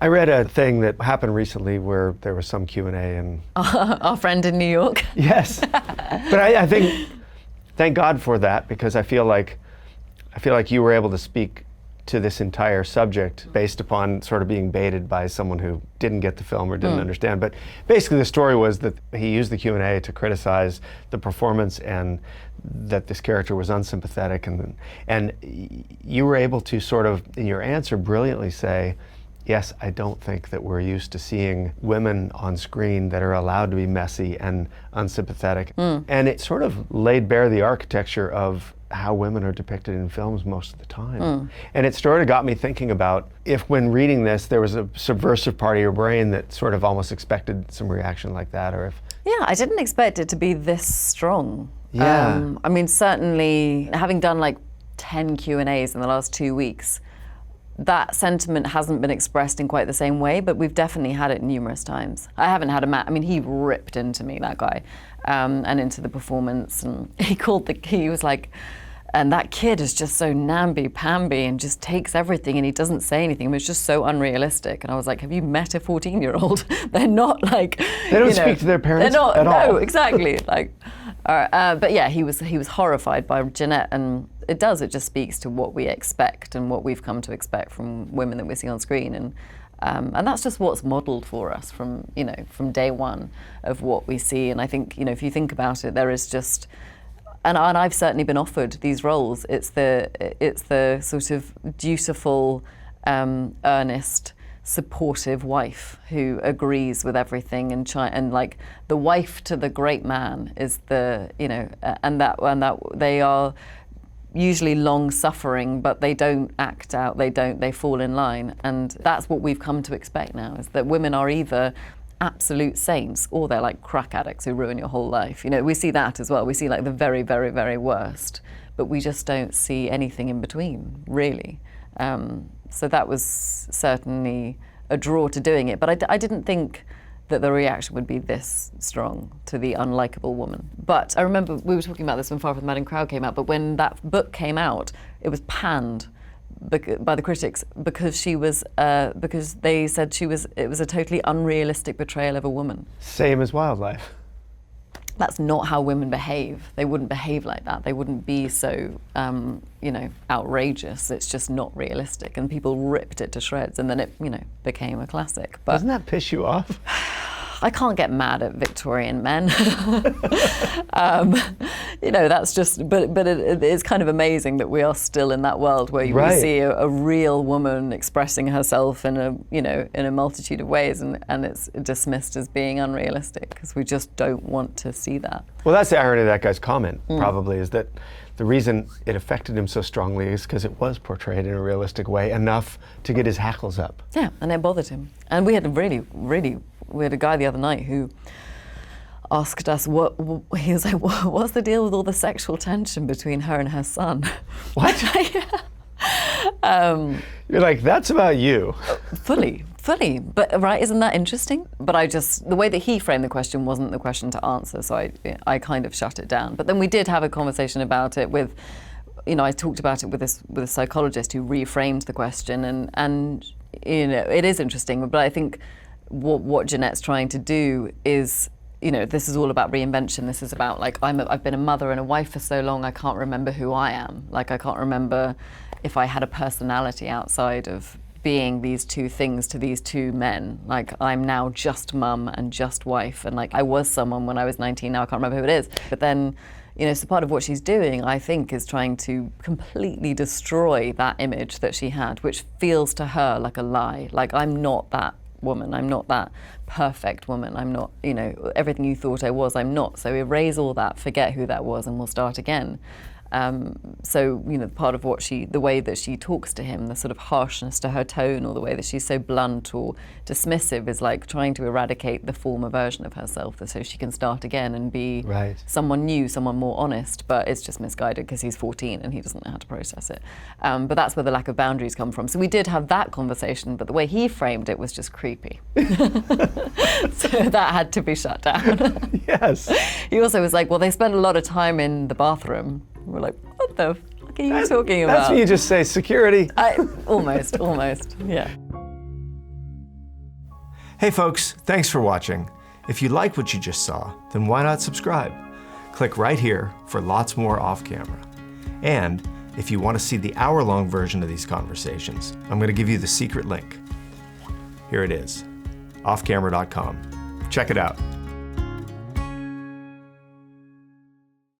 I read a thing that happened recently where there was some Q&A and... Our friend in New York. Yes. But I think, thank God for that, because I feel like you were able to speak to this entire subject based upon sort of being baited by someone who didn't get the film or didn't understand. But basically the story was that he used the Q&A to criticize the performance and that this character was unsympathetic, and you were able to sort of, in your answer, brilliantly say, yes, I don't think that we're used to seeing women on screen that are allowed to be messy and unsympathetic. And it sort of laid bare the architecture of how women are depicted in films most of the time. And it sort of got me thinking about if, when reading this, there was a subversive part of your brain that sort of almost expected some reaction like that, or if... Yeah, I didn't expect it to be this strong. Yeah. I mean, certainly, having done like 10 Q&As in the last 2 weeks, that sentiment hasn't been expressed in quite the same way, but we've definitely had it numerous times. I haven't had I mean, he ripped into me, that guy, and into the performance, and he was like, and that kid is just so namby-pamby and just takes everything and he doesn't say anything. It was just so unrealistic. And I was like, have you met a 14-year-old? They're not like... They don't speak to their parents at all. No, exactly. Like, but yeah, he was horrified by Jeanette, and it just speaks to what we expect and what we've come to expect from women that we see on screen. And that's just what's modeled for us from day one of what we see. And I think, if you think about it, there is just... And I've certainly been offered these roles. It's the sort of dutiful, earnest, supportive wife who agrees with everything and like the wife to the great man is and that they are usually long-suffering, but they don't act out. They fall in line, and that's what we've come to expect now. Is that women are either absolute saints, or they're like crack addicts who ruin your whole life. We see that as well. We see like the very, very, very worst, but we just don't see anything in between, really. So that was certainly a draw to doing it, but I didn't think that the reaction would be this strong to the unlikable woman. But I remember we were talking about this when Far From the Madding Crowd came out, but when that book came out, it was panned by the critics because because they said it was a totally unrealistic portrayal of a woman. Same as Wildlife. That's not how women behave. They wouldn't behave like that. They wouldn't be so, outrageous. It's just not realistic. And people ripped it to shreds, and then it, became a classic. But doesn't that piss you off? I can't get mad at Victorian men. That's just, but it is kind of amazing that we are still in that world where we see a real woman expressing herself in a multitude of ways, and it's dismissed as being unrealistic because we just don't want to see that. Well, that's the irony of that guy's comment, probably, is that the reason it affected him so strongly is because it was portrayed in a realistic way, enough to get his hackles up. Yeah, and it bothered him. And we had we had a guy the other night who asked us he was like, what's the deal with all the sexual tension between her and her son? What? You're like, that's about you. Fully, but right, isn't that interesting? But the way that he framed the question wasn't the question to answer, so I kind of shut it down. But then we did have a conversation about it with, I talked about it with a psychologist who reframed the question, and it is interesting, but I think what Jeanette's trying to do is, this is all about reinvention. This is about, like, I've been a mother and a wife for so long, I can't remember who I am. Like, I can't remember if I had a personality outside of being these two things to these two men. Like, I'm now just mum and just wife, and like I was someone when I was 19, now I can't remember who it is. But then, so part of what she's doing, I think, is trying to completely destroy that image that she had, which feels to her like a lie. Like, I'm not that woman, I'm not that perfect woman, I'm not, everything you thought I was, I'm not. So erase all that, forget who that was, and we'll start again. So, part of the way that she talks to him, the sort of harshness to her tone, or the way that she's so blunt or dismissive, is like trying to eradicate the former version of herself so she can start again and be someone new, someone more honest. But it's just misguided because he's 14 and he doesn't know how to process it. But that's where the lack of boundaries come from. So we did have that conversation, but the way he framed it was just creepy. So that had to be shut down. Yes. He also was like, well, they spend a lot of time in the bathroom. We're like, what the fuck are you talking about? That's when you just say security. Almost, yeah. Hey folks, thanks for watching. If you like what you just saw, then why not subscribe? Click right here for lots more off camera. And if you want to see the hour-long version of these conversations, I'm going to give you the secret link. Here it is, offcamera.com. Check it out.